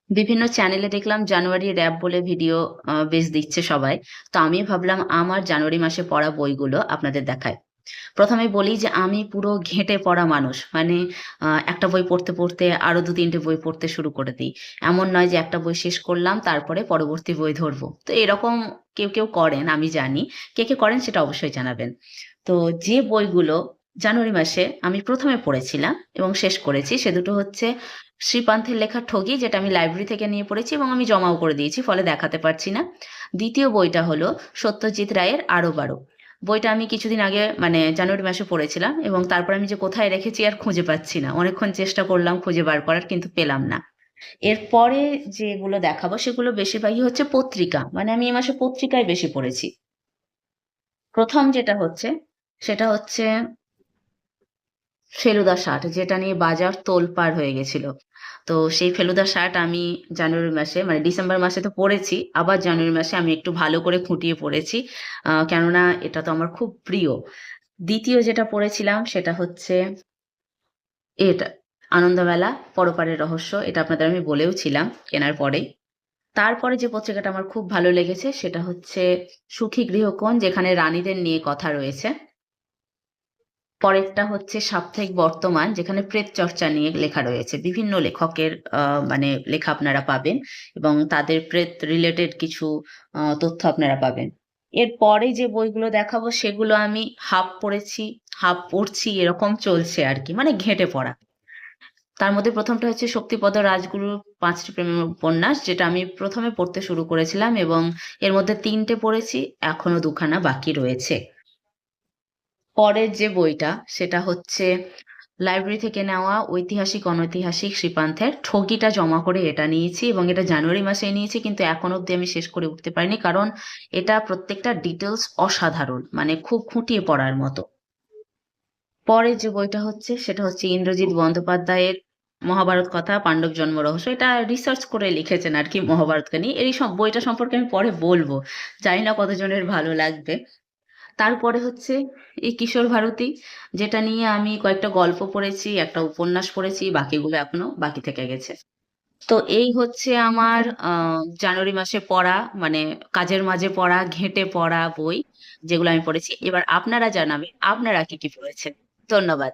বিভিন্ন চ্যানেলে দেখলাম জানুয়ারি র‍্যাপ বলে ভিডিও বেশ দিচ্ছে সবাই। তো আমি ভাবলাম আমার জানুয়ারি মাসে পড়া বইগুলো আপনাদের দেখাই। ১ম এ বলি যে আমি পুরো ঘেঁটে পড়া মানুষ। মানে একটা বই পড়তে, পড়তে আরো ২-৩ টে বই পড়তে শুরু করে দেই। এমন নয় যে একটা বই শেষ করলাম তারপরে পরবর্তী বই ধরবো। তো এরকম কেউ করেন আমি জানি। কে করেন সেটা অবশ্যই জানাবেন। তো যে বইগুলো জানুয়ারি মাসে আমি ১ম এ পড়েছিলাম এবং শেষ করেছি সে দুটো হচ্ছে শ্রীপান্থের লেখা 'ঠগী' যেটা আমি লাইব্রেরি থেকে নিয়ে পড়েছি এবং আমি জমাও করে দিয়েছি। ফলে দেখাতে পারছি না। ২য় বইটা হলো সত্যজিৎ রায়ের 'আরো বারো'। বইটা আমি কিছুদিন আগে মানে জানুয়ারি মাসে পড়েছিলাম এবং তারপর আমি যে কোথায় রেখেছি আর খুঁজে পাচ্ছি না। অনেকক্ষণ চেষ্টা করলাম খুঁজে বার করার কিন্তু পেলাম না। এরপরে যেগুলো দেখাবো সেগুলো বেশিরভাগই হচ্ছে পত্রিকা। মানে আমি এ মাসে পত্রিকাই বেশি পড়েছি। ১ম যেটা হচ্ছে সেটা হচ্ছে ফেলুদা শার্ট যেটা নিয়ে বাজার তোলপাড় হয়ে গেছিল। তো সেই ফেলুদা শার্ট আমি জানুয়ারি মাসে মানে ডিসেম্বর মাসে তো পড়েছি। আবার জানুয়ারি মাসে আমি একটু ভালো করে খুঁটিয়ে পড়েছি। কেননা এটা তো আমার খুব প্রিয়। ২য় যেটা পড়েছিলাম সেটা হচ্ছে এটা 'আনন্দমেলা পরপারের রহস্য' এটা আপনাদের আমি বলেও ছিলাম কেনার পরেই। তারপরে যে পত্রিকাটা আমার খুব ভালো লেগেছে সেটা হচ্ছে 'সুখী গৃহকোণ' যেখানে রানীদের নিয়ে কথা রয়েছে। পরেরটা হচ্ছে 'সাপ্তাহিক বর্তমান' যেখানে প্রেত চর্চা নিয়ে লেখা রয়েছে। বিভিন্ন লেখকের আ মানে লেখা আপনারা পাবেন এবং তাদের প্রেত রিলেটেড কিছু তথ্য আপনারা পাবেন। এরপরে যে বইগুলো দেখাবো সেগুলো আমি হাফ পড়েছি, হাফ পড়ছি এরকম চলছে আরকি। মানে ঘেঁটে পড়া। তার মধ্যে ১ম টা হচ্ছে শক্তিপদ রাজগুরুর ৫ টি প্রেমের উপন্যাস যেটা আমি ১ম এ পড়তে শুরু করেছিলাম এবং এর মধ্যে ৩ টে পড়েছি, এখনো ২ খানা বাকি রয়েছে। পরের যে বইটা সেটা হচ্ছে লাইব্রেরি থেকে নেওয়া ঐতিহাসিক অনৈতিহাসিক শ্রীপান্থের ঠগিটা জমা করে এটা নিয়েছি এবং এটা জানুয়ারি মাসে নিয়েছি কিন্তু এখনো অব্দি আমি শেষ করে উঠতে পারিনি। কারণ এটা প্রত্যেকটা ডিটেইলস অসাধারণ। মানে খুব খুঁটিয়ে পড়ার মতো। পরের যে বইটা হচ্ছে সেটা হচ্ছে ইন্দ্রজিৎ বন্দ্যোপাধ্যায়ের 'মহাভারত কথা পাণ্ডব জন্ম রহস্য'। এটা রিসার্চ করে লিখেছেন আরকি মহাভারতকে নিয়ে। এই বইটা সম্পর্কে আমি পরে বলব। জানি না কতজনের ভালো লাগবে। তারপরে হচ্ছে এই কিশোর ভারতী যেটা নিয়ে আমি কয়েকটা গল্প পড়েছি, একটা উপন্যাস পড়েছি, বাকিগুলো এখনো বাকি থেকে গেছে। তো এই হচ্ছে আমার জানুয়ারি মাসে পড়া মানে কাজের মাঝে পড়া, ঘেঁটে পড়া বই যেগুলো আমি পড়েছি। এবার আপনারা জানাবেন আপনারা কি পড়েছেন? ধন্যবাদ।